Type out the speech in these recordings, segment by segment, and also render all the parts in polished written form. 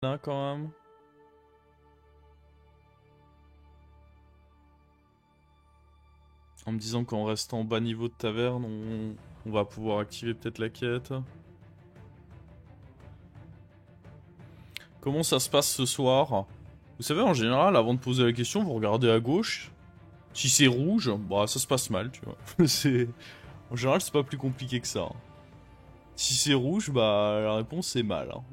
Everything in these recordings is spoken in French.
là quand même. En me disant qu'en restant bas niveau de taverne, on va pouvoir activer peut-être la quête. Comment ça se passe ce soir? Vous savez, en général, avant de poser la question, vous regardez à gauche. Si c'est rouge, bah ça se passe mal, tu vois. En général, c'est pas plus compliqué que ça, hein. Si c'est rouge, bah la réponse c'est mal, hein.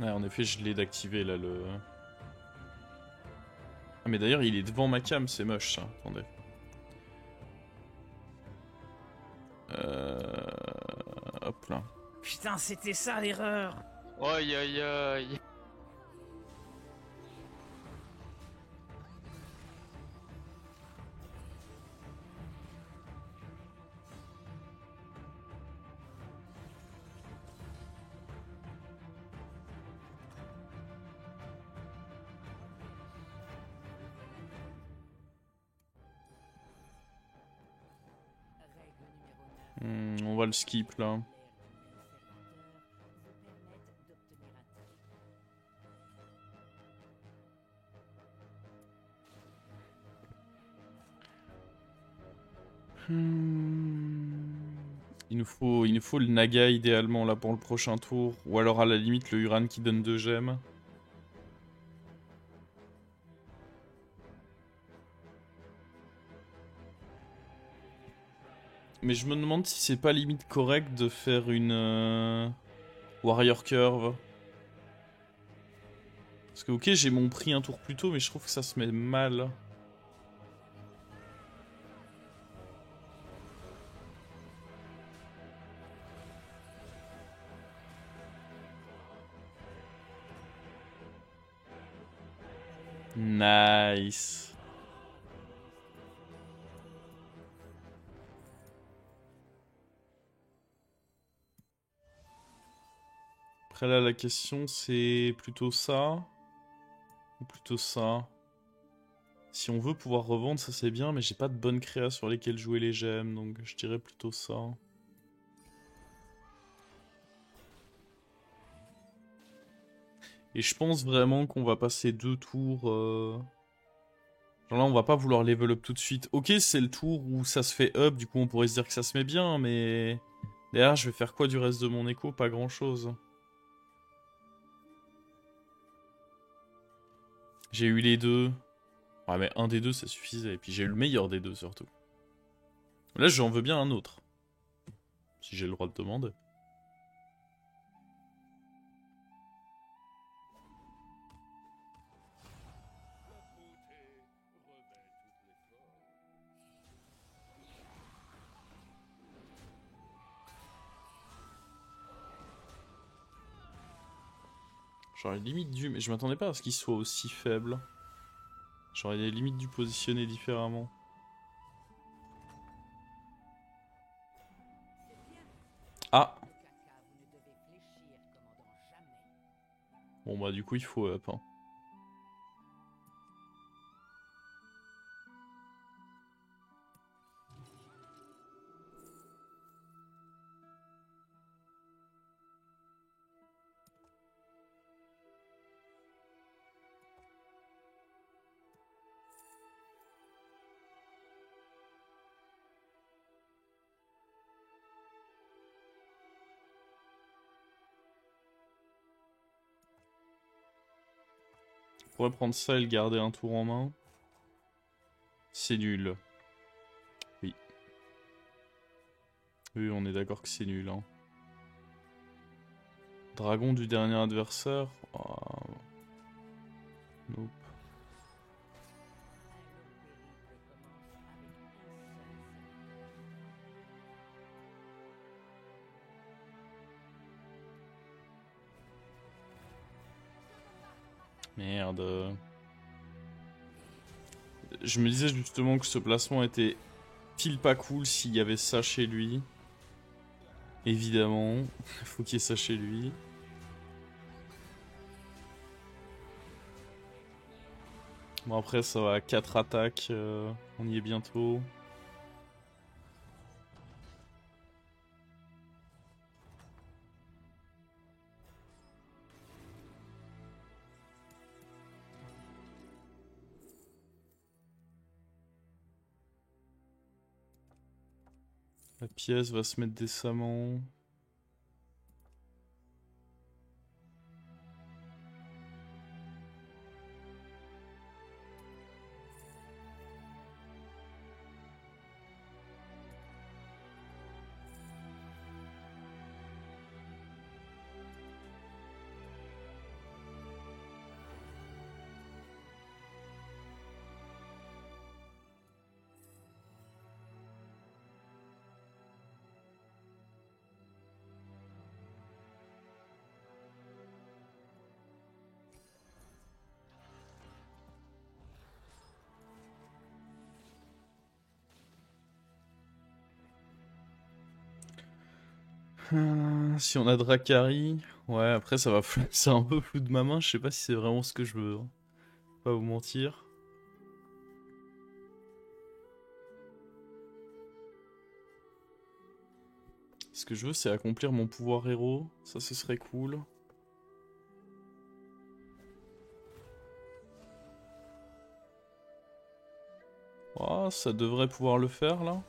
Ouais, en effet, je l'ai d'activer là le. Ah, mais d'ailleurs, il est devant ma cam, c'est moche ça. Attendez. Hop là. Putain, c'était ça l'erreur. Aïe aïe aïe. On va le skip là. Il nous faut le Naga idéalement là pour le prochain tour. Ou alors à la limite le Uran qui donne 2 gemmes. Mais je me demande si c'est pas limite correct de faire une Warrior Curve. Parce que ok, j'ai mon prix un tour plus tôt, mais je trouve que ça se met mal. Nice. Après là, la question c'est plutôt ça ou plutôt ça. Si on veut pouvoir revendre, ça c'est bien, mais j'ai pas de bonnes créas sur lesquelles jouer les gemmes, donc je dirais plutôt ça. Et je pense vraiment qu'on va passer 2 tours. Genre là, on va pas vouloir level up tout de suite. Ok, c'est le tour où ça se fait up, du coup on pourrait se dire que ça se met bien, mais derrière, je vais faire quoi du reste de mon écho? Pas grand chose. J'ai eu les deux. Ouais, mais un des deux, ça suffisait. Et puis j'ai eu le meilleur des deux, surtout. Là, j'en veux bien un autre. Si j'ai le droit de demander. J'aurais limite dû... Mais je m'attendais pas à ce qu'il soit aussi faible. J'aurais limite dû positionner différemment. Ah! Bon bah du coup, il faut up, hein. On pourrait prendre ça et le garder un tour en main. C'est nul. Oui. Oui, on est d'accord que c'est nul, hein. Dragon du dernier adversaire. Ah. Nope. Merde. Je me disais justement que ce placement était pile pas cool s'il y avait ça chez lui. Évidemment, faut qu'il y ait ça chez lui. Bon après ça va, 4 attaques, on y est bientôt. La pièce va se mettre décemment. Si on a Dracari, ouais après ça va, c'est un peu flou de ma main, je sais pas si c'est vraiment ce que je veux, hein. Pas vous mentir. Ce que je veux c'est accomplir mon pouvoir héros, ça ce serait cool. Oh, ça devrait pouvoir le faire là.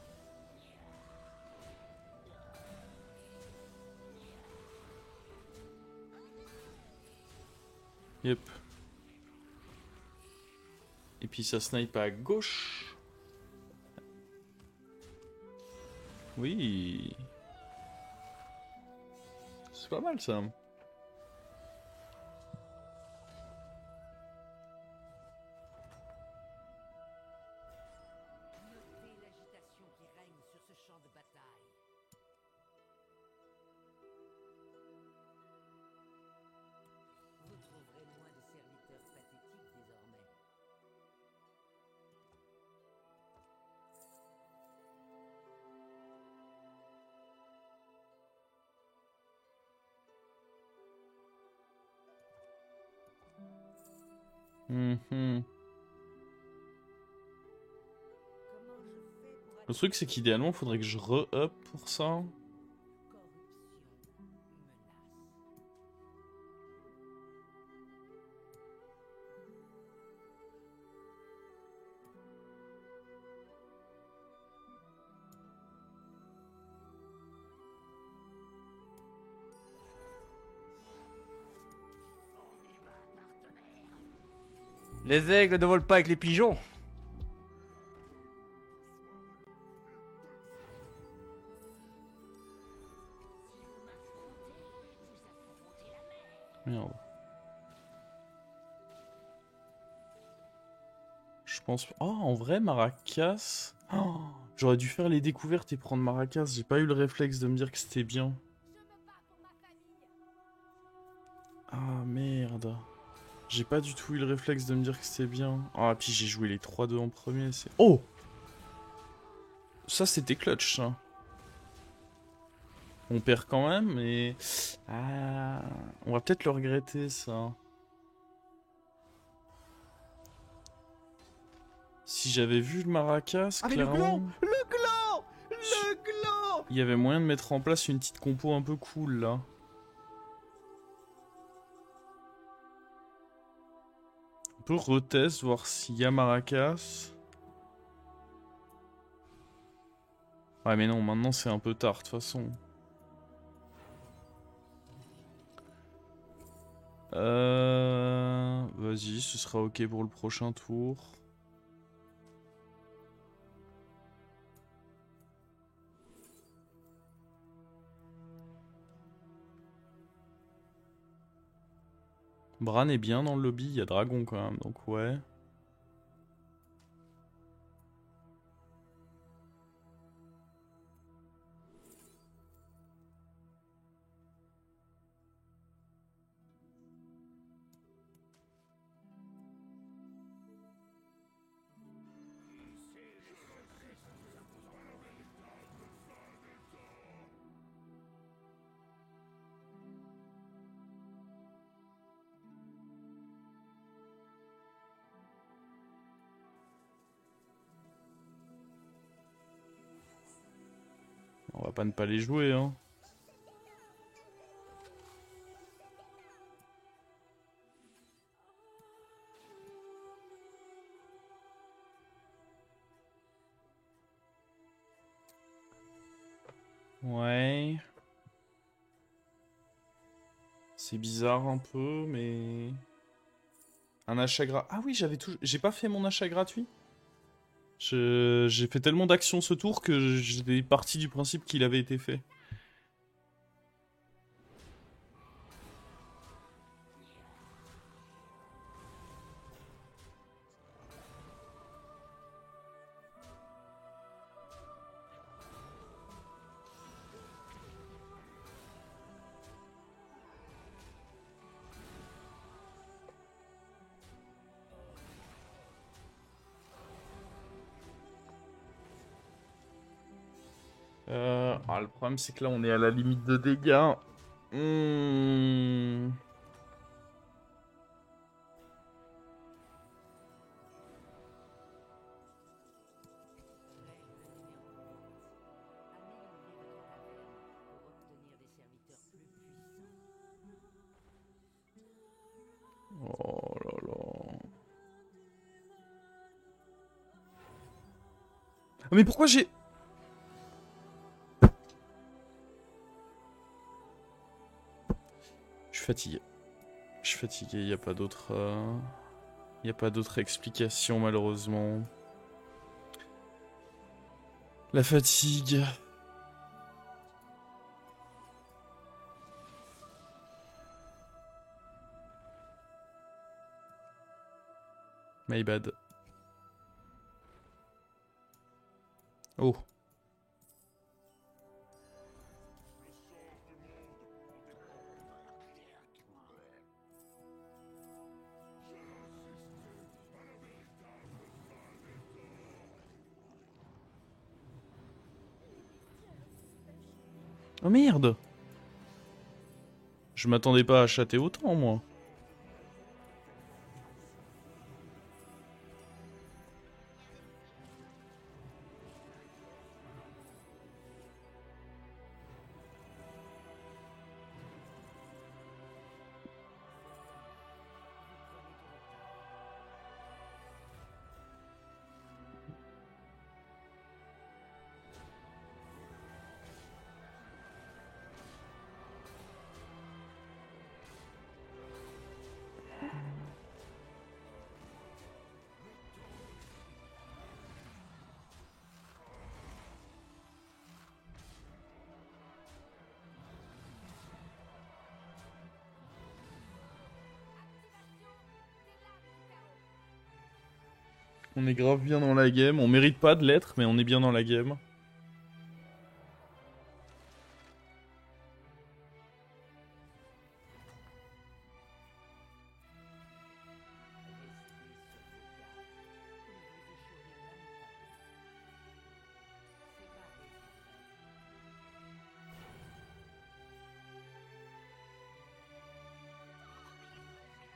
Yep. Et puis ça snipe à gauche. Oui. C'est pas mal ça. Notez l'agitation qui règne sur ce champ de bataille. Vous trouverez moins de serviteurs pathétiques désormais. Mhm. Comment je fais pour Le truc c'est qu'idéalement il faudrait que je re-up pour ça. corruption menace. Les aigles ne volent pas avec les pigeons. Merde. Je pense... Oh, en vrai, Maracas... Oh, j'aurais dû faire les découvertes et prendre Maracas. J'ai pas eu le réflexe de me dire que c'était bien. Ah, merde. J'ai pas du tout eu le réflexe de me dire que c'était bien. Ah, puis j'ai joué les 3-2 en premier, c'est... Oh! Ça, c'était clutch, ça. On perd quand même, mais... Ah... On va peut-être le regretter, ça. Si j'avais vu le Maracas, Ah mais le clairement... gland! Le gland! Le gland! Il y avait moyen de mettre en place une petite compo un peu cool, là. On peut retest, voir s'il y a Maracas. Ouais, mais non, maintenant c'est un peu tard, de toute façon. Vas-y, ce sera ok pour le prochain tour. Bran est bien dans le lobby, il y a Dragon quand même, donc ouais. On va pas ne pas les jouer, hein. Ouais. C'est bizarre un peu, mais... Un achat gratuit... Ah oui, j'ai pas fait mon achat gratuit. J'ai fait tellement d'actions ce tour que j'étais parti du principe qu'il avait été fait. Le problème c'est que là on est à la limite de dégâts. Oh là là. Ah, mais pourquoi j'ai... Je suis fatigué. Je suis fatigué, il n'y a pas d'autre... Y a pas d'autre explication malheureusement. La fatigue. My bad. Oh. Oh merde! Je m'attendais pas à chatter autant, moi. On est grave bien dans la game. On mérite pas de l'être, mais on est bien dans la game.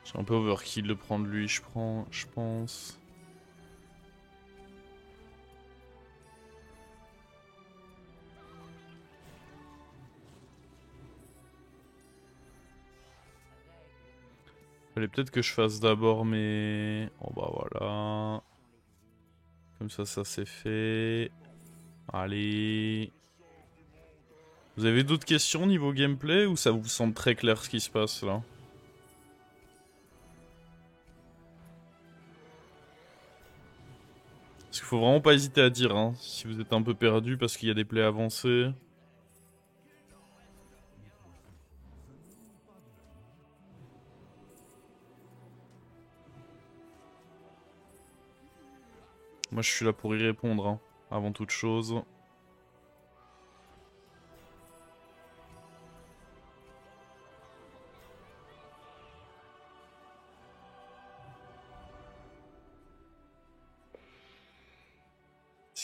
J'ai un peu overkill de prendre lui, je pense. Fallait peut-être que je fasse d'abord mes... Oh bah voilà. Comme ça c'est fait. Allez. Vous avez d'autres questions niveau gameplay ou ça vous semble très clair ce qui se passe là? Parce qu'il faut vraiment pas hésiter à dire, hein, si vous êtes un peu perdu parce qu'il y a des plays avancés. Moi je suis là pour y répondre, hein, avant toute chose.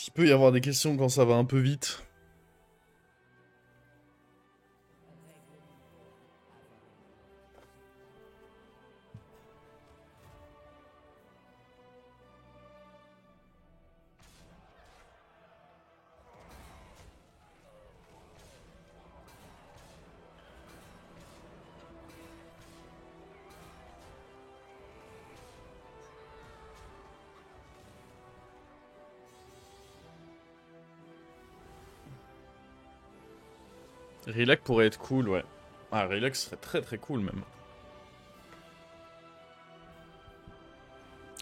Il peut y avoir des questions quand ça va un peu vite. Relax pourrait être cool, ouais. Ah, Relax serait très très cool même.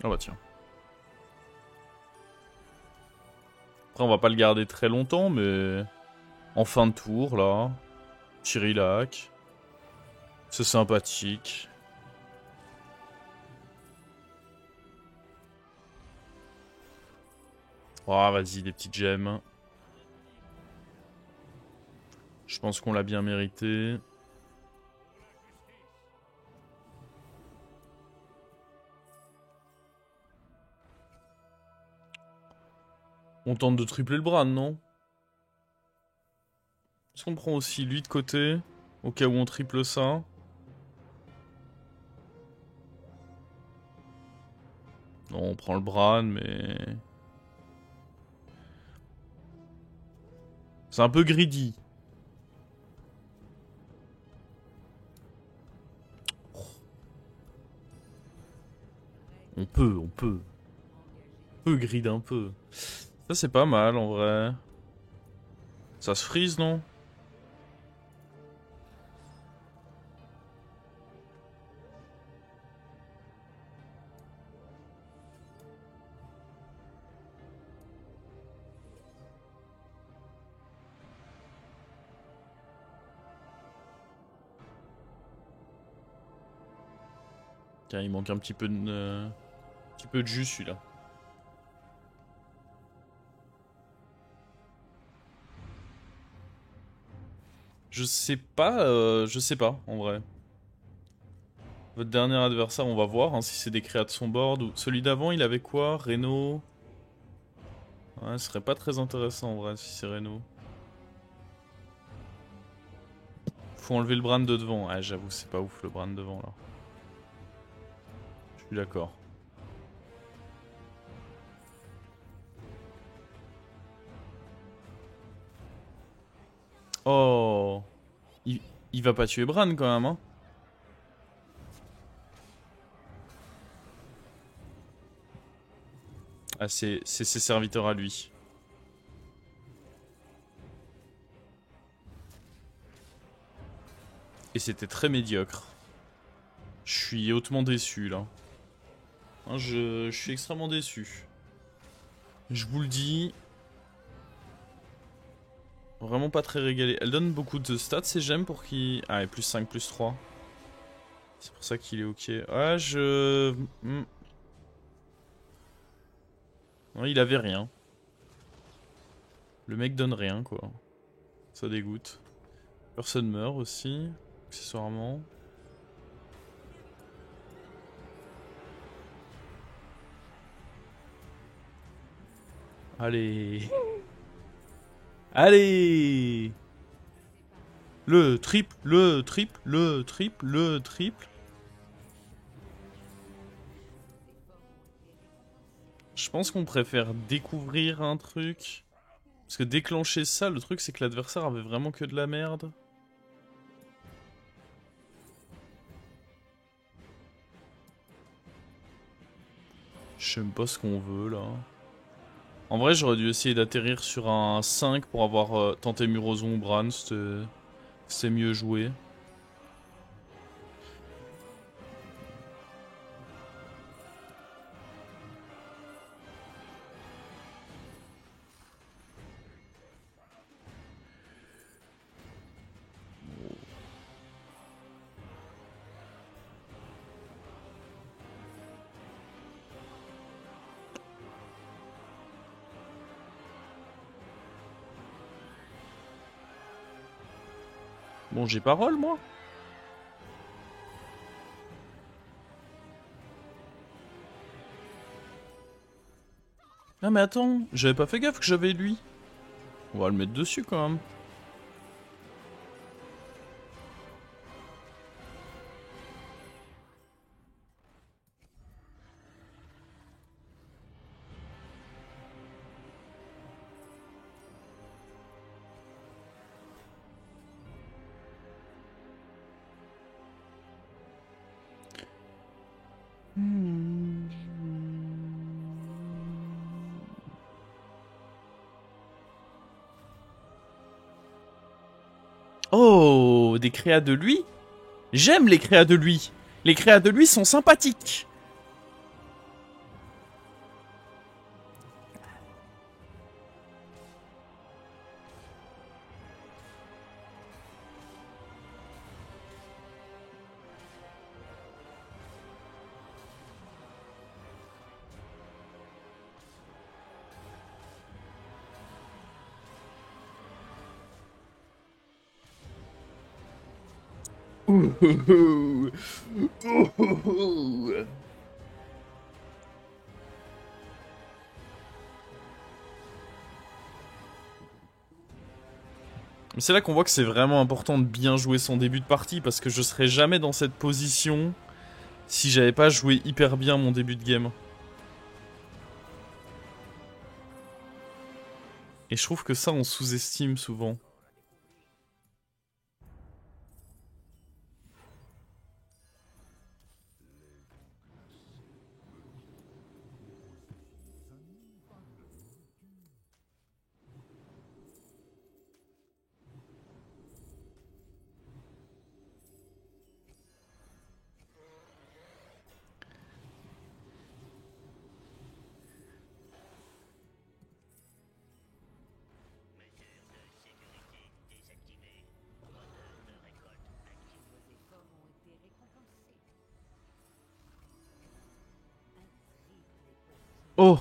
Ah bah tiens. Après, on va pas le garder très longtemps, mais... En fin de tour, là. Petit Relax. C'est sympathique. Oh, vas-y, des petites gemmes. Je pense qu'on l'a bien mérité. On tente de tripler le Bran, non? Est-ce qu'on prend aussi lui de côté? Au cas où on triple ça? Non, on prend le Bran, mais... C'est un peu greedy. On peut. On peut grid un peu. Ça, c'est pas mal, en vrai. Ça se freeze, non? Tiens, il manque un petit peu de jus, celui-là. Je sais pas, en vrai. Votre dernier adversaire, on va voir hein, si c'est des créas de son board ou... Celui d'avant, il avait quoi? Reno? Ouais, ce serait pas très intéressant, en vrai, si c'est Reno. Faut enlever le Bran de devant. Ah, j'avoue, c'est pas ouf, le Bran de devant, là. Je suis d'accord. Oh, il va pas tuer Bran quand même, hein. Ah, c'est ses serviteurs à lui. Et c'était très médiocre. Je suis hautement déçu, là. Hein, je suis extrêmement déçu. Je vous le dis. Vraiment pas très régalé. Elle donne beaucoup de stats, ces gemmes, pour qu'il... Ah, et plus 5, plus 3. C'est pour ça qu'il est ok. Ouais, Non, il avait rien. Le mec donne rien, quoi. Ça dégoûte. Personne meurt aussi, accessoirement. Allez. Allez. Le triple, le triple, le triple, le triple. Je pense qu'on préfère découvrir un truc. Parce que déclencher ça, le truc c'est que l'adversaire avait vraiment que de la merde. Je sais même pas ce qu'on veut là. En vrai, j'aurais dû essayer d'atterrir sur un 5 pour avoir tenté Murozon ou Bran, c'était mieux joué. Bon, j'ai parole, moi. Ah mais attends, j'avais pas fait gaffe que j'avais lui. On va le mettre dessus quand même. Oh, des créas de lui? J'aime les créas de lui. Les créas de lui sont sympathiques. C'est là qu'on voit que c'est vraiment important de bien jouer son début de partie, parce que je serais jamais dans cette position si j'avais pas joué hyper bien mon début de game. Et je trouve que ça, on sous-estime souvent. Vos efforts ont été récompensés. Oh!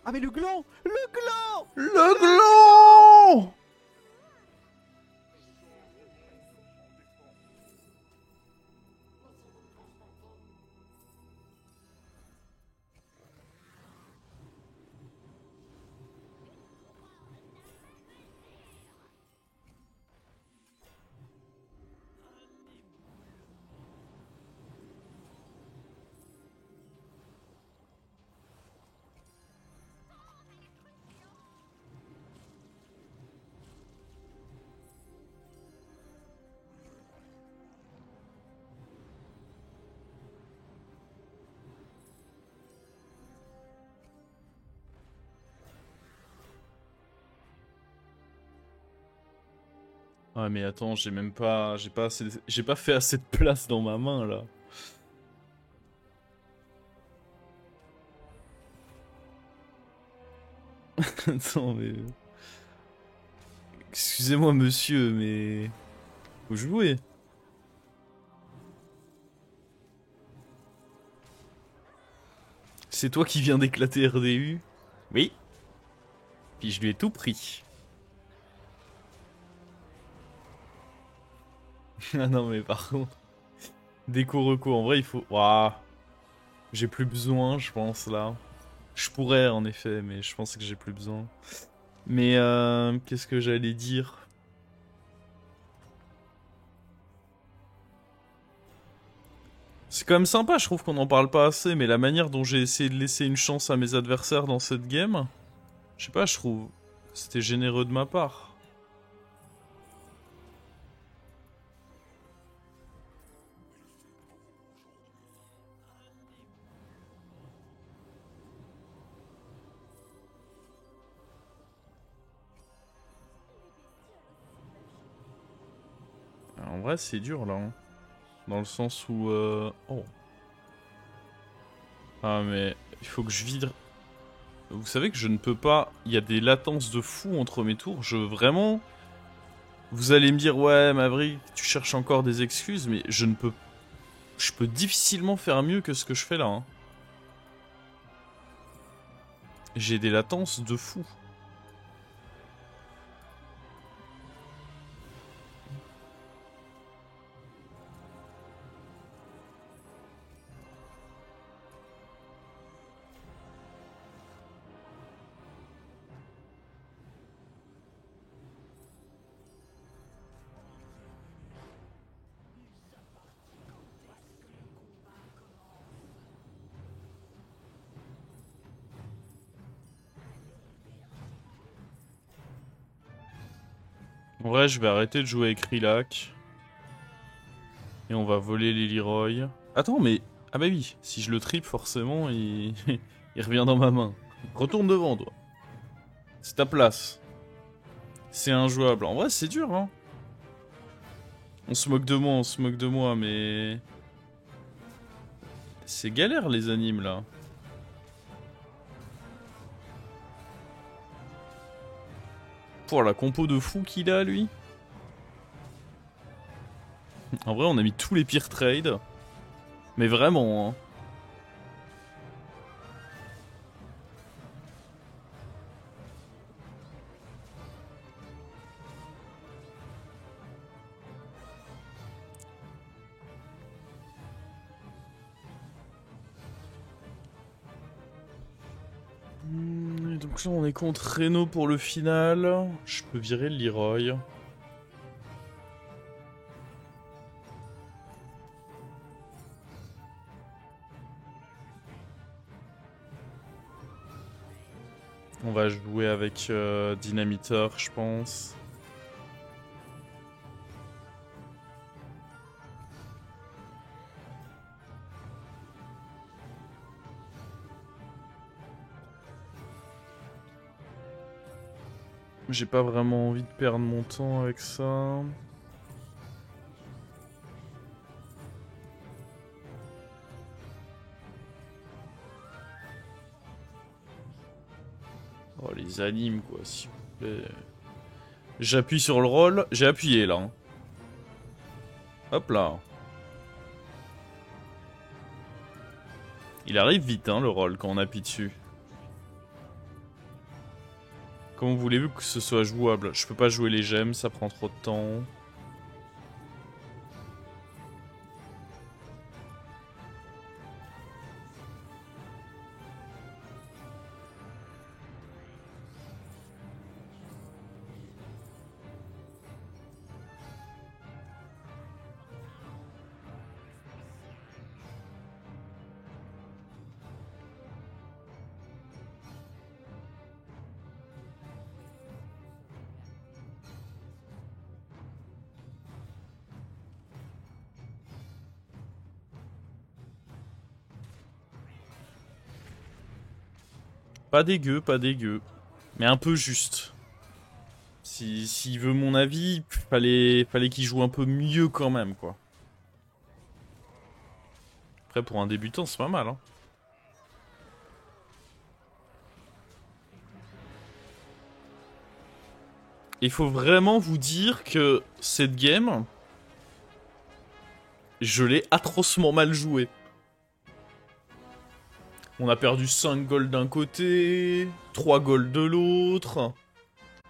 Ah mais le gland! Le gland! Le gland! Ah mais attends, j'ai même pas... J'ai pas fait assez de place dans ma main, là. Attends, mais... Excusez-moi, monsieur, mais... Faut jouer. C'est toi qui viens d'éclater RDU? Oui. Puis je lui ai tout pris. Ah non, mais par contre... Déco reco, en vrai, il faut... Waouh. J'ai plus besoin, je pense, là. Je pourrais, en effet, mais je pense que j'ai plus besoin. Mais, qu'est-ce que j'allais dire? C'est quand même sympa, je trouve qu'on en parle pas assez, mais la manière dont j'ai essayé de laisser une chance à mes adversaires dans cette game... Je sais pas, je trouve... C'était généreux de ma part. En vrai, c'est dur, là. Hein. Dans le sens où... Oh. Ah, mais... Il faut que je vide... Vous savez que je ne peux pas... Il y a des latences de fou entre mes tours. Je... Vraiment... Vous allez me dire, ouais, Maverick, tu cherches encore des excuses, mais je ne peux... Je peux difficilement faire mieux que ce que je fais là. Hein. J'ai des latences de fou. En vrai, je vais arrêter de jouer avec Rilac. Et on va voler les Leroy. Attends, mais... Ah bah oui, si je le tripe, forcément, il... il revient dans ma main. Retourne devant, toi. C'est ta place. C'est injouable. En vrai, c'est dur, hein. On se moque de moi, mais... C'est galère, les animes, là. Pour la compo de fou qu'il a, lui. En vrai, on a mis tous les pires trades. Mais vraiment, hein. Donc là, on est contre Reno pour le final. Je peux virer le Leroy. On va jouer avec Dynamiteur, je pense. J'ai pas vraiment envie de perdre mon temps avec ça. Oh, les animes, quoi, s'il vous plaît. J'appuie sur le roll. J'ai appuyé, là. Hein. Hop là. Il arrive vite, hein, le roll, quand on appuie dessus. Comment voulez-vous que ce soit jouable? Je peux pas jouer les gemmes, ça prend trop de temps. Pas dégueu, pas dégueu. Mais un peu juste. S'il veut mon avis, fallait qu'il joue un peu mieux quand même, quoi. Après, pour un débutant, c'est pas mal, hein. Il faut vraiment vous dire que cette game, je l'ai atrocement mal jouée. On a perdu 5 gold d'un côté, 3 gold de l'autre.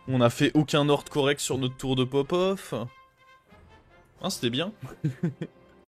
On a fait aucun ordre correct sur notre tour de pop-off. Hein, c'était bien.